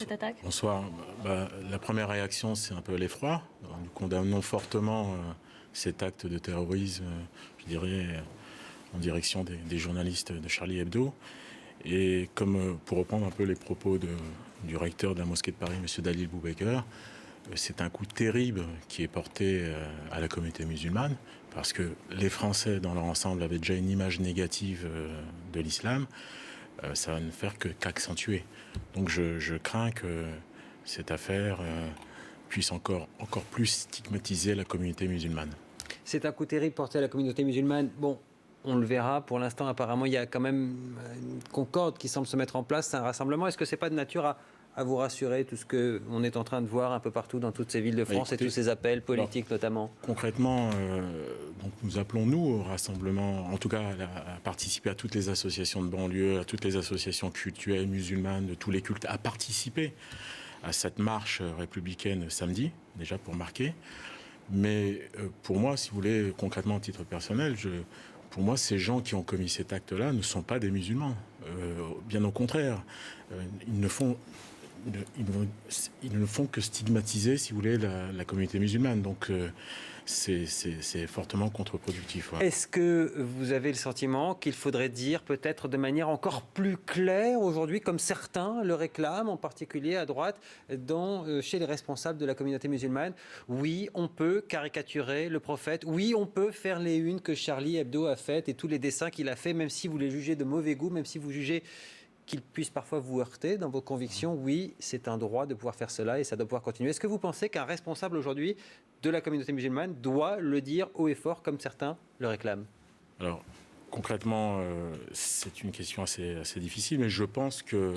cette attaque? Bonsoir. La première réaction, c'est un peu l'effroi. Nous condamnons fortement cet acte de terrorisme, je dirais, en direction des journalistes de Charlie Hebdo. Et comme pour reprendre un peu les propos du recteur de la mosquée de Paris, M. Dalil Boubaker, c'est un coup terrible qui est porté à la communauté musulmane, parce que les Français, dans leur ensemble, avaient déjà une image négative de l'islam. Ça va ne faire qu'accentuer. Donc je crains que cette affaire puisse encore plus stigmatiser la communauté musulmane. C'est un coup terrible porté à la communauté musulmane. Bon, on le verra. Pour l'instant, apparemment, il y a quand même une concorde qui semble se mettre en place. C'est un rassemblement. Est-ce que ce n'est pas de nature à vous rassurer, tout ce qu'on est en train de voir un peu partout dans toutes ces villes de France, écoutez, et tous ces appels politiques notamment? Concrètement, donc nous appelons, nous, au rassemblement, en tout cas à participer à toutes les associations de banlieue, à toutes les associations cultuelles musulmanes, de tous les cultes, à participer à cette marche républicaine samedi, déjà pour marquer. Mais pour moi, si vous voulez, concrètement, à titre personnel, pour moi, ces gens qui ont commis cet acte-là ne sont pas des musulmans. Bien au contraire, ils ne font que stigmatiser, si vous voulez, la communauté musulmane. Donc, c'est fortement contre-productif. Ouais. Est-ce que vous avez le sentiment qu'il faudrait dire peut-être de manière encore plus claire aujourd'hui, comme certains le réclament, en particulier à droite, chez les responsables de la communauté musulmane? Oui, on peut caricaturer le prophète. Oui, on peut faire les unes que Charlie Hebdo a faites et tous les dessins qu'il a fait, même si vous les jugez de mauvais goût, même si vous jugez qu'il puisse parfois vous heurter dans vos convictions. Oui, c'est un droit de pouvoir faire cela et ça doit pouvoir continuer. Est-ce que vous pensez qu'un responsable aujourd'hui de la communauté musulmane doit le dire haut et fort comme certains le réclament? Alors, concrètement, c'est une question assez difficile, mais je pense que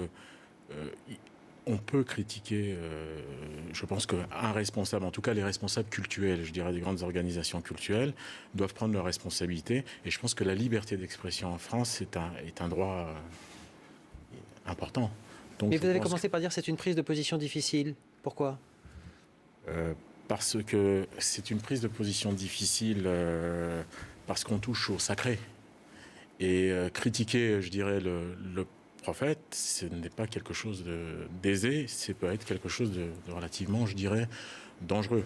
on peut critiquer, je pense qu'un responsable, en tout cas les responsables cultuels, je dirais des grandes organisations culturelles, doivent prendre leurs responsabilités. Et je pense que la liberté d'expression en France est un droit important. Donc, mais vous avez commencé par dire que c'est une prise de position difficile. Pourquoi? Parce que c'est une prise de position difficile, parce qu'on touche au sacré. Et critiquer, je dirais, le prophète, ce n'est pas quelque chose d'aisé, c'est peut être quelque chose de relativement, je dirais, dangereux.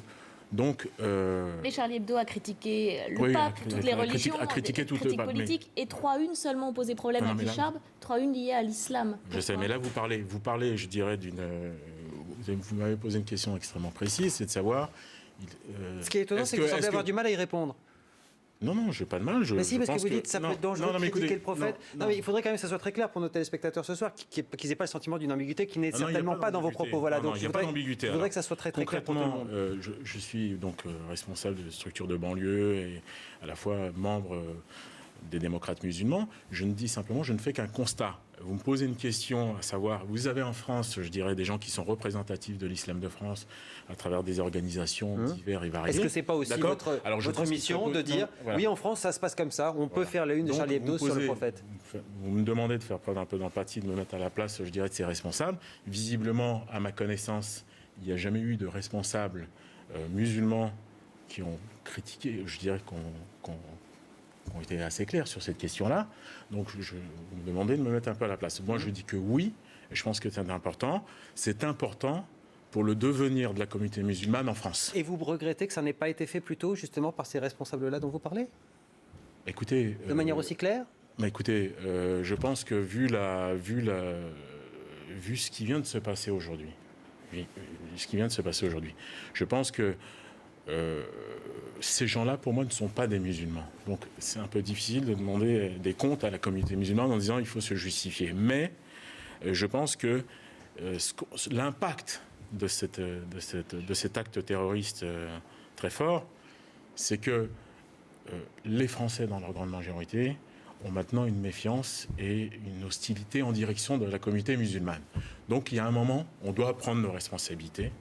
Donc, mais Charlie Hebdo a critiqué le pape, toutes les religions, a critiqué toute critiques politiques, et 3-1 seulement ont posé problème à Guichard, 3-1 liées à l'islam. Je sais, mais là vous parlez, je dirais, vous m'avez posé une question extrêmement précise, c'est de savoir... Ce qui est étonnant, c'est que vous semblez avoir du mal à y répondre. Non, je n'ai pas de mal. Mais si, parce que vous dites que ça peut être dangereux de critiquer le prophète. Non, mais il faudrait quand même que ça soit très clair pour nos téléspectateurs ce soir, qu'ils n'aient pas le sentiment d'une ambiguïté qui n'est certainement pas dans vos propos. Voilà, donc je voudrais que ça soit très clair pour tout le monde. Je suis donc responsable de structure de banlieue et à la fois membre des démocrates musulmans. Je ne dis simplement, je ne fais qu'un constat. Vous me posez une question, à savoir, vous avez en France, je dirais, des gens qui sont représentatifs de l'islam de France à travers des organisations diverses et variées. Est-ce que c'est pas aussi votre mission de dire, oui, en France, ça se passe comme ça, on peut faire la une de Charlie Hebdo sur le prophète? Vous me demandez de faire preuve un peu d'empathie, de me mettre à la place, je dirais, de ces responsables. Visiblement, à ma connaissance, il n'y a jamais eu de responsables musulmans qui ont critiqué, je dirais, ont été assez clairs sur cette question-là. Donc, vous me demandez de me mettre un peu à la place. Moi, je dis que oui, et je pense que c'est important. C'est important pour le devenir de la communauté musulmane en France. Et vous regrettez que ça n'ait pas été fait plus tôt, justement, par ces responsables-là dont vous parlez? Écoutez... De manière aussi claire? Écoutez, je pense que vu ce qui vient de se passer aujourd'hui, je pense que ces gens-là, pour moi, ne sont pas des musulmans. Donc, c'est un peu difficile de demander des comptes à la communauté musulmane en disant qu'il faut se justifier. Mais je pense que l'impact de cet acte terroriste très fort, c'est que les Français, dans leur grande majorité, ont maintenant une méfiance et une hostilité en direction de la communauté musulmane. Donc, il y a un moment, on doit prendre nos responsabilités.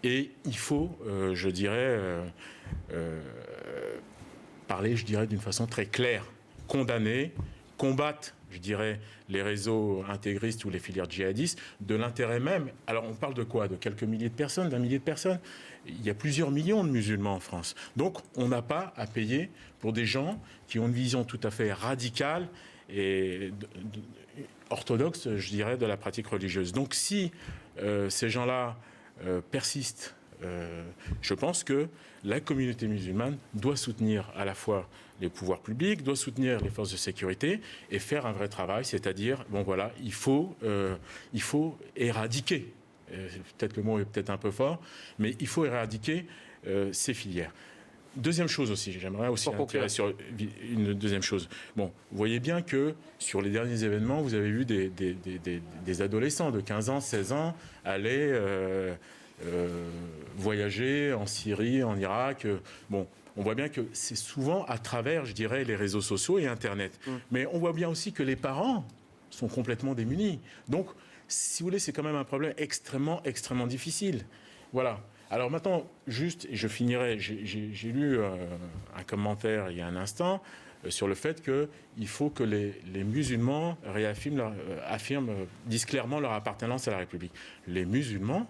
Et il faut, je dirais, parler, je dirais, d'une façon très claire, condamner, combattre, je dirais, les réseaux intégristes ou les filières djihadistes, de l'intérêt même. Alors, on parle de quoi? De quelques milliers de personnes, d'un millier de personnes? Il y a plusieurs millions de musulmans en France. Donc, on n'a pas à payer pour des gens qui ont une vision tout à fait radicale et orthodoxe, je dirais, de la pratique religieuse. Donc, si ces gens-là persistent, je pense que la communauté musulmane doit soutenir à la fois les pouvoirs publics, doit soutenir les forces de sécurité et faire un vrai travail, c'est-à-dire, bon voilà, il faut éradiquer, peut-être le mot est peut-être un peu fort, mais il faut éradiquer ces filières. Deuxième chose aussi, j'aimerais aussi intéresser sur une deuxième chose. Bon, vous voyez bien que sur les derniers événements, vous avez vu des adolescents de 15 ans, 16 ans aller voyager en Syrie, en Irak. Bon, on voit bien que c'est souvent à travers, je dirais, les réseaux sociaux et Internet. Mais on voit bien aussi que les parents sont complètement démunis. Donc, si vous voulez, c'est quand même un problème extrêmement, extrêmement difficile. Voilà. Alors maintenant, juste, et je finirai, j'ai lu un commentaire il y a un instant sur le fait qu'il faut que les musulmans disent clairement leur appartenance à la République. Les musulmans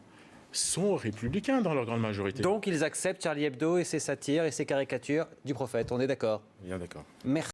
sont républicains dans leur grande majorité. Donc ils acceptent Charlie Hebdo et ses satires et ses caricatures du prophète, on est d'accord? Bien d'accord. Merci.